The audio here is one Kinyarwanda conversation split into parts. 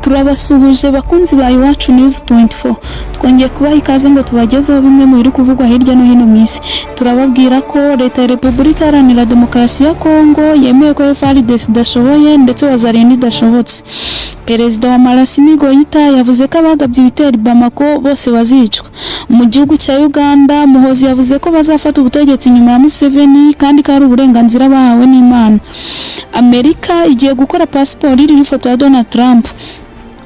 Turabasuhuje bakunzi ba Iwacu News 24. Twongeye kubaha ikaze ngo tubagezeho bimwe mu biri kuvugwa hirya no hino mu isi. Turababwira ko leta ya Repubulika Iharanira Demokarasi ya Kongo yemeye ko FARDC idashoboye ndetse Wazalendo idashobotse. Perezida wa Malawi Goita yavuze ko abagabye ibitero Bamako bose bazicwa. Mu gihugu cya Uganda, Muhozi yavuze ko bazafata ubutegetsi nyuma ya Museveni kandi ko ari uburenganzira bahawe n'Imana. Amerika igiye gukora pasiporo iriho ifoto ya Donald Trump.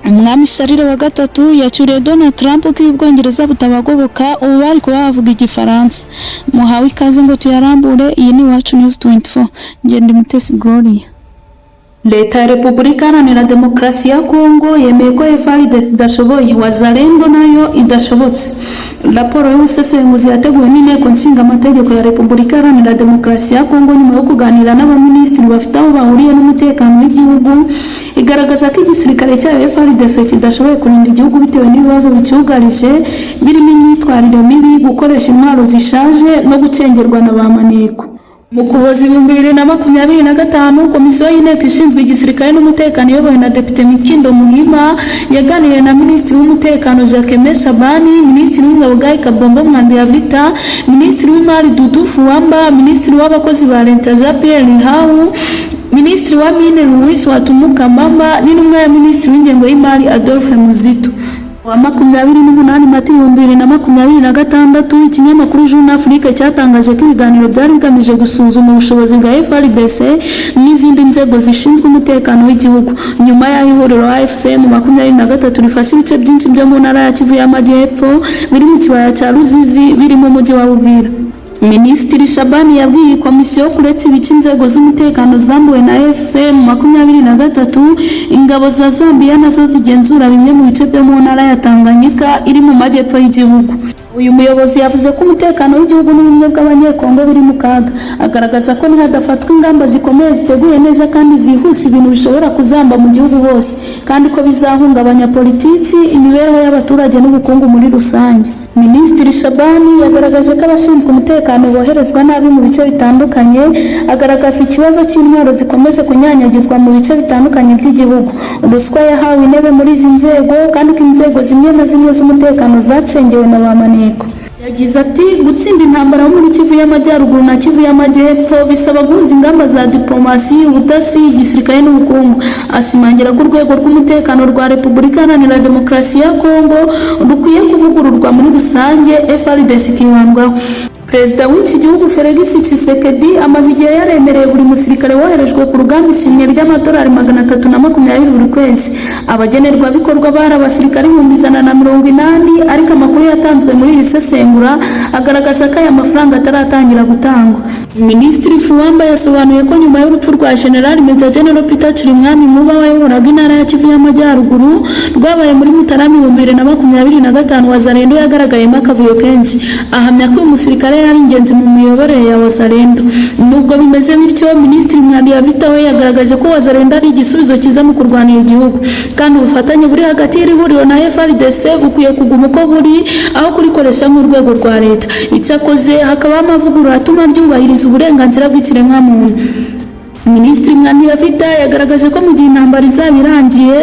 Umwami Charles wa gatatu yacyuriye Donald Trump ko Ubwongereza butabagoboka ubu bari kuba bavuga Igifaransa. Muhawe ikaze ngo tuyarambure. Iyi ni Iwacu News 24. Ngende Mutesi Gloria. Leta ya Repubulika Iharanira Demokarasi ya Kongo yemeye ko FARDC idashoboye, Wazalendo nayo idashobotse. Raporo y'ubusesenguzi yateguwe n'inteko nshingamategeko ya Repubulika Iharanira Demokarasi ya Kongo nyuma yo kuganira n'abaminisitiri bafite aho bahuriye n'umutekano w'igihugu igaragaza ko igisirikare cya FARDC kidashoboye kurinda igihugu bitewe n'ibibazo bicyugarije birimo imyitwarire mibi, gukoresha intwaro zishaje no gucengerwa na ba maneko. Mu Kuboza 2025, komisiyo y'inteko ishinzwe igisirikare n'umutekano iyobowe na Depite Mikindo Muhima yaganiriye na Minisitiri w'umutekano Jacques Meshabani, Minisitiri w'ingabo Guy Kabombo Mwandiyavita, Minisitiri w'imari Dudu Fuamba, Minisitiri w'abakozi ba leta Jean Pierre Rihawu, Minisitiri wa Mine Louis Watumuka Mama n'intumwa ya Minisitiri w'ingengo y'imari Adolphe Muzito. Wa 28 Mata 2026, ikinyamakuru Jeune Afrique cyatangaje ko ibiganiro byari bigamije gusuzuma ubushobozi bwa FARDC n'izindi nzego zishinzwe umutekano w'igihugu nyuma y'ihuriro AFCM 23 rifasha ibice byinshi byo mu ntara ya Kivu y'Amajyepfo biri mu kibaya cya Ruzizi biri mu mujyi wa Uvira. Minisitiri Shabani yabwiye komisiyo kuretse ibice inzego z'umutekano zambuwe na FCM 23, ingabo za Zambia nazo zigenzura bimwe mu bice byo mu ntara ya Tanganyika iri mu majyepfo y'igihugu. Uyu muyobozi yavuze ko umutekano w'igihugu n'ubumwe bw'abanyekongo biri mu kaga, agaragaza ko nihadafatwa ingamba zikomeye ziteguye neza kandi zihuse ibintu bishobora kuzamba mu gihugu hose kandi ko bizahungabanya politiki, imibereho y'abaturage n'ubukungu muri rusange. Minisitiri Shabani yagaragaje ko abashinzwe umutekano boherezwa nabi mu bice bitandukanye, agaragaza ikibazo cy'intwaro zikomeje kunyanyagizwa mu bice bitandukanye by'igihugu. Ruswa yahawe intebe muri izi nzego kandi ko inzego zimwe na zimwe z'umutekano zacengewe na ba maneko. Yagize ati gutsinda intambara muri Kivu y'Amajyaruguru na Kivu y'Amajyepfo bisaba guhuza ingamba za diplomasi, ubutasi, igisirikare n'ubukungu. Ashimangira ko urwego rw'umutekano rwa Repubulika Iharanira Demokarasi ya Kongo rukwiye kuvugururwa muri rusange, FARDC ikibandwaho. Perezida w'iki gihugu Felix Tshisekedi amaze igihe yaremereye buri musirikare woherejwe ku rugamba ishimwe ry'amadolari 320 buri kwezi. Abagenerwa bikorwa bari abasirikare 180, ariko amakuru yatanzwe muri iri sesengura agaragaza ko aya mafaranga ataratangira gutangwa. Minisitiri Fuamba yasobanuye ko nyuma y'urupfu rwa General Major General Peter Chirimwami Nkuba wayoboraga intara ya Kivu y'Amajyaruguru rwabaye muri Mutarama 2025, Wazalendo yagaragayemo akavuyo kenshi. Ahamya ko umusirikare yari ingenzi mu miyoborere ya Wazalendo. Nubwo bimeze bityo, Minisitiri Mwandiyavita we yagaragaje ko Wazalendo ari igisubizo cyiza mu kurwanira igihugu kandi ubufatanye buri hagati y'ihuriro na FARDC bukwiye kuguma uko buri aho kurikoresha nk'urwego rwa leta. Icyakoze hakaba amavugurura atuma ryubahiriza uburenganzira bw'ikiremwamuntu. Minisitiri Mwandiyavita yagaragaje ko mu gihe intambara izaba irangiye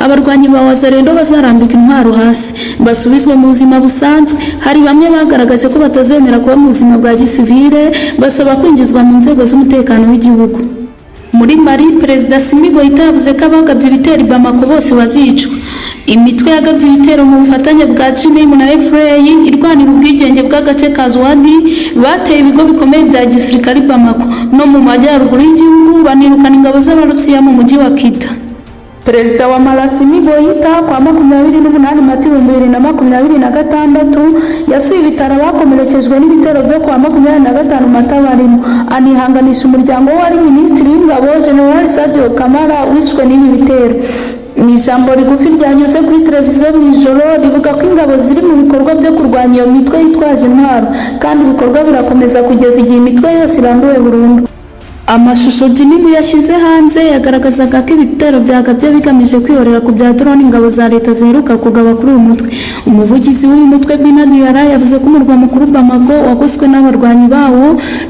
abarwanyi ba Wazalendo bazarambika intwaro hasi basubizwe mu buzima busanzwe. Hari bamwe bagaragaje ko batazemera kuba mu buzima bwa gisivile, basaba kwinjizwa mu nzego z'umutekano w'igihugu. Muri Mali, Perezida Assimi Goïta yavuze ko abagabye ibitero Bamako bose bazicwa. Imitwe yagabye ibitero mu bufatanye bwa GNM na FRA irwanira ubwigenge bw'agace ka Zwadi bateye ibigo bikomeye bya gisirikare Bamako no mu majyaruguru y'igihugu, banirukana ingabo z'Abarusiya mu mujyi wa Kita. Perezida wa Malawi Goita kwa 28 Mata 2026 yasuye ibitaro bakomerekejwe n'ibitero byo kwa 25 Mata barimo, anihanganisha umuryango wari Minisitiri w'ingabo General Sadio Kamara wishwe n'ibi bitero. Ni ijambo rigufi ryanyuze kuri televiziyo mu ijoro rivuga ko ingabo ziri mu bikorwa byo kurwanya iyo mitwe yitwaje intwaro kandi ibikorwa birakomeza kugeza igihe imitwe yose iranduwe burundu. Amashusho Jinimu yashyize hanze yagaragazaga ko ibitero byagabye bigamije kwihorera ku bya drone ingabo za leta ziheruka kugaba kuri uyu mutwe. Umuvugizi w'uyu mutwe Bina Diarra yavuze ko umurwa mukuru Bamako wagoswe n'abarwanyi bawo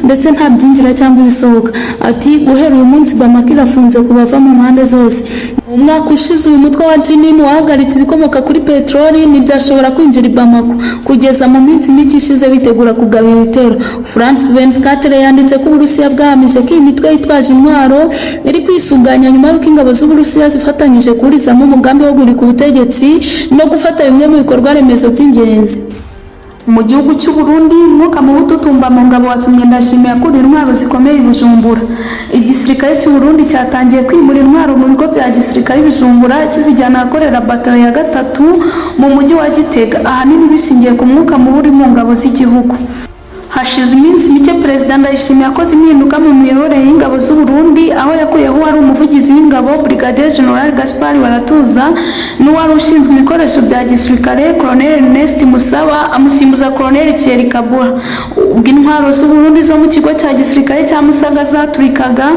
ndetse nta byinjira cyangwa ibisohoka. Ati guhera uyu munsi Bamako irafunze ku bava mu mpande zose. Mu mwaka ushize uyu mutwe wa Jinimu wahagaritse ibikomoka kuri peteroli ntibyashobora kwinjira i Bamako kugeza mu minsi mike ishize bitegura kugaba ibitero. France 24 yanditse ko Uburusiya bwahamije ko imitwe yitwaje intwaro iri kwisuganya nyuma y'uko ingabo z'Uburusiya zifatanyije kurizamo umugambi wo guhirika ubutegetsi no gufata bimwe mu bikorwa remezo by'ingenzi. Mu gihugu cy'u Burundi umwuka mubi ututumba mu ngabo watumye Ndashimiye akura intwaro zikomeye i Bujumbura. Igisirikare cy'u Burundi cyatangiye kwimura intwaro mu bigo bya gisirikare i Bujumbura kizijyana ahakorera batayo ya 3 mu mujyi wa Gitega, ahanini bishingiye ku mwuka mubi uri mu ngabo z'igihugu. Hashize iminsi mike Perezida Ndayishimiye yakoze impinduka mu miyoborere y'ingabo z'u Burundi, aho yakuyeho wari umuvugizi w'ingabo Brigadier General Gaspard Baratuza n'uwari ushinzwe ibikoresho bya gisirikare Colonel Ernest Musaba amusimbuza Colonel Thierry Kabura. Ubwo intwaro z'u Burundi zo mu kigo cya gisirikare cya Musaga zaturikaga,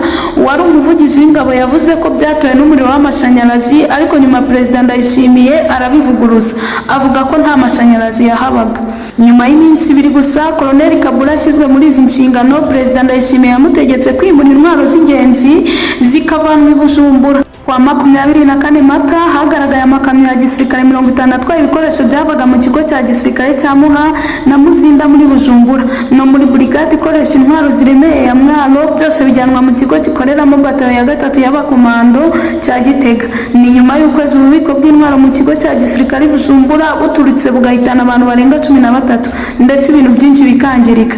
wari umuvugizi w'ingabo yavuze ko byatowe n'umuriro w'amashanyarazi, ariko nyuma Perezida Ndayishimiye arabivuguruza avuga ko nta mashanyarazi yahabaga. Nyuma y'iminsi 2 gusa Colonel Kabura ashyizwe muri izi nshingano, Perezida Ndayishimiye yamutegetse kwimura intwaro z'ingenzi zikavanwa i Bujumbura. Kwa 24 Mata hagaragaye amakamyo ya gisirikare 50 atwaye ibikoresho byavaga mu kigo cya gisirikare cya Muha na Muzinda muri Bujumbura no muri brigade ikoresha intwaro ziremeye ya Mwaro, byose bijyanwa mu kigo gikoreramo batayo ya 3 y'abakomando cya Gitega. Ni nyuma y'ukwezi ububiko bw'intwaro mu kigo cya gisirikare Bujumbura buturitse bugahitana abantu barenga 13 ndetse ibintu byinshi bikangirika.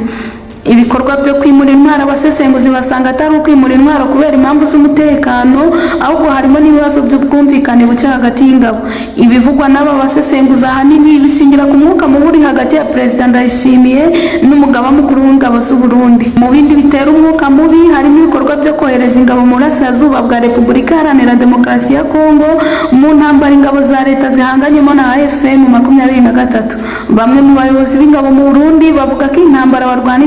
Ibikorwa byo kwimura intwaro abasesenguzi basanga atari ukwimura intwaro kubera impamvu z'umutekano, ahubwo harimo n'ibibazo by'ubwumvikane buke hagati y'ingabo. Ibivugwa n'aba basesenguzi ahanini bishingira ku mwuka mubi uri hagati ya Perezida Ndayishimiye n'umugaba mukuru w'ingabo z'u Burundi. Mu bindi bitera umwuka mubi harimo ibikorwa byo kohereza ingabo mu burasirazuba bwa Repubulika Iharanira Demokarasi ya Kongo mu ntambara ingabo za leta zihanganyemo na AFC mu 23. Bamwe mu bayobozi b'ingabo mu Burundi bavuga ko intambara barwana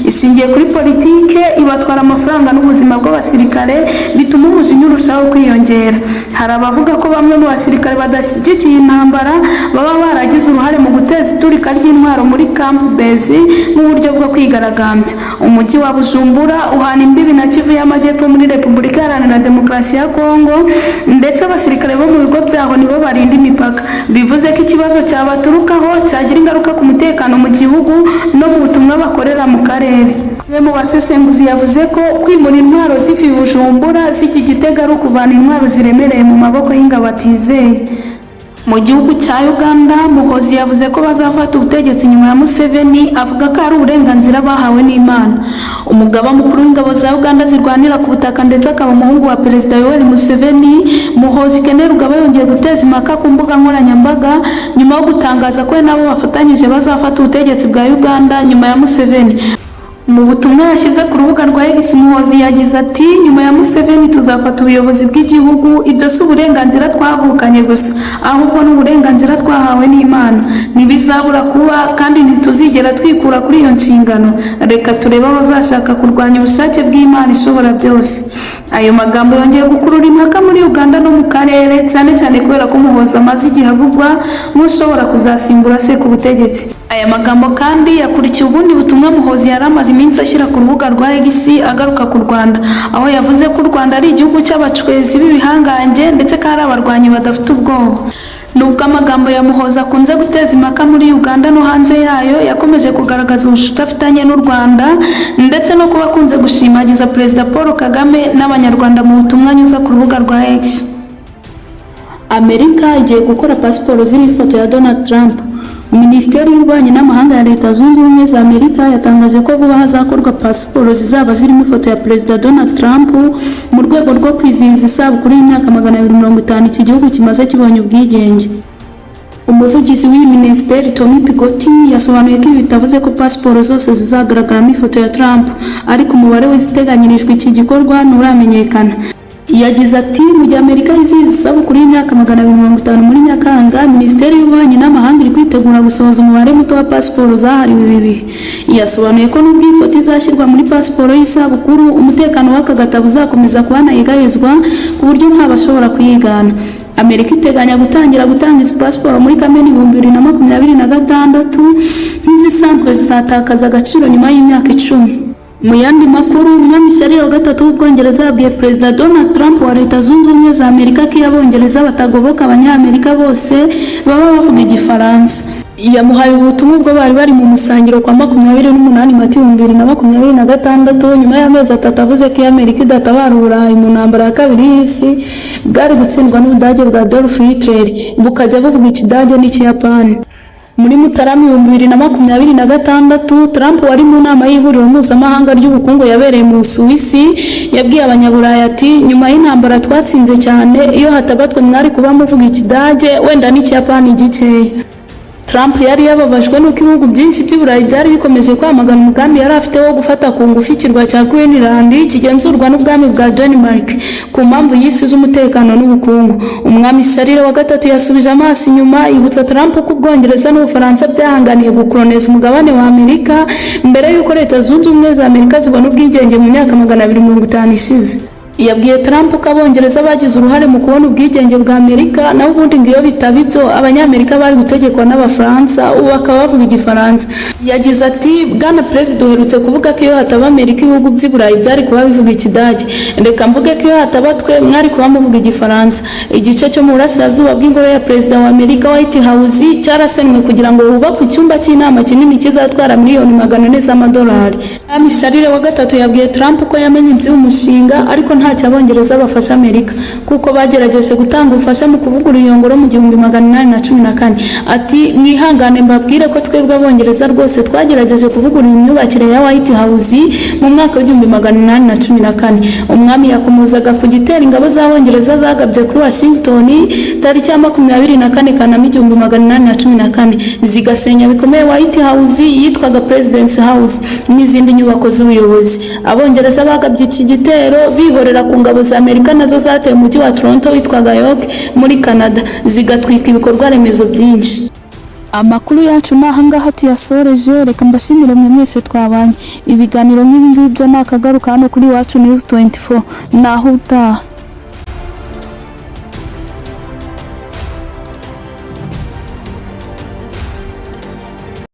ishingiye kuri politike, ibatwara amafaranga n'ubuzima bw'abasirikare, bituma umujinya urushaho kwiyongera. Hari abavuga ko bamwe mu basirikare badashyigikiye intambara baba baragize uruhare mu guteza iturika ry'intwaro muri Camp Bezi nk'uburyo bwo kwigaragambya. Umujyi wa Bujumbura uhana imbibi na Kivu y'Amajyepfo muri Repubulika Iharanira Demokarasi ya Kongo, ndetse abasirikare bo mu bigo byaho nibo barinda imipaka. Bivuze ko ikibazo cyabaturukaho cyagira ingaruka ku mutekano mu gihugu no mu butumwa bakorera mu karere. Umwe mu basesenguzi yavuze ko kwimura intwaro ziva i Bujumbura z'iki Gitega ari ukuvana intwaro ziremereye mu maboko y'ingabo atizeye. Mu gihugu cya Uganda, Muhozi yavuze ko bazafata ubutegetsi nyuma ya Museveni, avuga ko ari uburenganzira bahawe n'Imana. Umugaba mukuru w'ingabo za Uganda zirwanira ku butaka ndetse akaba umuhungu wa Perezida Yoweri Museveni, Muhozi Kainerugaba yongeye guteza impaka ku mbuga nkoranyambaga nyuma yo gutangaza ko nabo bafatanyije bazafata ubutegetsi bwa Uganda nyuma ya Museveni. Mu butumwa yashyize ku rubuga rwa X, Muhozi yagize ati nyuma ya Museveni tuzafata ubuyobozi bw'igihugu, ibyo si uburenganzira twavukanye gusa ahubwo n'uburenganzira twahawe n'Imana, ntibizabura kuba kandi ntituzigera twikura kuri iyo nshingano. Reka turebe abazashaka kurwanya ubushake bw'Imana ishobora byose. Ayo magambo yongeye gukurura impaka muri Uganda no mu karere, cyane cyane kubera ko Muhozi amaze igihe avugwa nk'ushobora kuzasimbura se ku butegetsi. Aya magambo kandi yakurikiye ubundi butumwa Muhozi yari amaze iminsi ashyira ku rubuga rwa X agaruka ku Rwanda, aho yavuze ko u Rwanda ari igihugu cy'abacwezi b'ibihangange ndetse ko ari abarwanyi badafite ubwoba. Nubwo amagambo ya Muhozi akunze guteza impaka muri Uganda no hanze yayo, yakomeje kugaragaza ubucuti afitanye n'u Rwanda ndetse no kuba akunze gushimagiza Perezida Paul Kagame n'Abanyarwanda mu butumwa anyuza ku rubuga rwa X. Amerika igiye gukora pasiporo ziriho ifoto ya Donald Trump. Minisiteri y'Ububanyi n'Amahanga ya Leta Zunze Ubumwe za Amerika yatangaje ko vuba hazakorwa pasiporo zizaba zirimo ifoto ya Perezida Donald Trump mu rwego rwo kwizihiza isabukuru y'imyaka 250 iki gihugu kimaze kibonye ubwigenge. Umuvugizi w'iyi minisiteri Tommy Pigoti yasobanuye ko ibi bitavuze ko pasiporo zose zizagaragaramo ifoto ya Trump, ariko umubare w'iziteganyirijwe iki gikorwa nturamenyekana. yagize ati mu gihe Amerika yizihiza isabukuru y'imyaka 250 muri Nyakanga, Minisiteri y'Ububanyi n'Amahanga iri kwitegura gusohoza umubare muto wa pasiporo zahariwe ibi bihe. Yasobanuye ko nubwo ifoto izashyirwa muri pasiporo y'isabukuru, umutekano w'aka gatabo uzakomeza kubanayegayezwa ku buryo ntabashobora kuyigana. Amerika iteganya gutangira gutanga izi pasiporo muri Kamena 2026 nk'izisanzwe zizatakaza agaciro nyuma y'imyaka 10. Mu yandi makuru, umwami Charles wa gatatu w'Ubwongereza yabwiye Perezida Donald Trump wa Leta Zunze Ubumwe za Amerika ko Abongereza batagoboka Abanyamerika bose baba bavuga Igifaransa. Yamuhaye ubutumwa ubwo bari mu musangiro kwa 28 Mata 2026 nyuma y'amezi 3 avuze ko Amerika idatabara Uburayi mu ntambara ya kabiri y'isi bwari gutsindwa n'Ubudage bwa Adolf Hitler bukajya buvuga Ikidage n'Ikiyapani. Muri Mutarama 2026, Trump wari mu nama y'ihuriro mpuzamahanga ry'ubukungu yabereye mu Suwisi yabwiye Abanyaburayi ati nyuma y'intambara twatsinze cyane, iyo hatabatwe mwari kuba muvuga Ikidage wenda n'Ikiyapani gikeya. Trump yari yababajwe n'uko ibihugu byinshi by'Uburayi byari bikomeje kwamagana umugambi yari afite wo gufata ku ngufu ikirwa cya Greenland kigenzurwa n'ubwami bwa Denmark ku mpamvu y'isi z'umutekano n'ubukungu. Umwami Charles wa gatatu yasubije amaso inyuma yibutsa Trump ko Ubwongereza n'Ubufaransa byahanganiye gukoloniza umugabane wa Amerika mbere y'uko Leta Zunze Ubumwe za Amerika zibona ubwigenge mu myaka 250 ishize. Yabwiye Trump ko Abongereza bagize uruhare mu kubona ubwigenge bwa Amerika, naho ubundi ngo iyo bitaba ibyo Abanyamerika bari gutegekwa n'Abafaransa, ubu bakaba bavuga Igifaransa. Yagize ati Bwana Perezida uherutse kuvuga ko iyo hataba Amerika ibihugu by'Iburayi byari kuba bivuga Ikidage. Reka mvuge ko iyo hataba twe mwari kuba muvuga Igifaransa. Igice cyo mu burasirazuba bw'ingoro ya Perezida wa Amerika White House cyarasenwe kugira ngo hubakwe icyumba cy'inama kinini kizatwara miliyoni 400 z'amadolari. Umwami Charles wa gatatu yabwiye Trump ko yamenye iby'uyu mushinga ariko nta Abongereza bafasha Amerika kuko bagerageje gutanga ubufasha mu kuvugurura iyo ngoro mu 1814. Ati mwihangane mbabwire ko twebwe Abongereza rwose twagerageje kuvugurura imyubakire ya White House mu mwaka wa 1814. Umwami yakomozaga ku gitero ingabo z'Abongereza zagabye kuri Washington tariki ya 24 Kanama 1814 zigasenya bikomeye White House yitwaga President's House n'izindi nyubako z'ubuyobozi. Abongereza bagabye iki gitero bihorera ku ngabo za Amerika nazo zateye umujyi wa Toronto witwaga York muri Canada zigatwika ibikorwa remezo byinshi. Amakuru yacu nahangaha tuyasoreje, reka mbashimire mwe mwese twabanye. Ibiganiro nk'ibi ngibi byo nakagaruka hano kuri Iwacu News 24 naho utaha.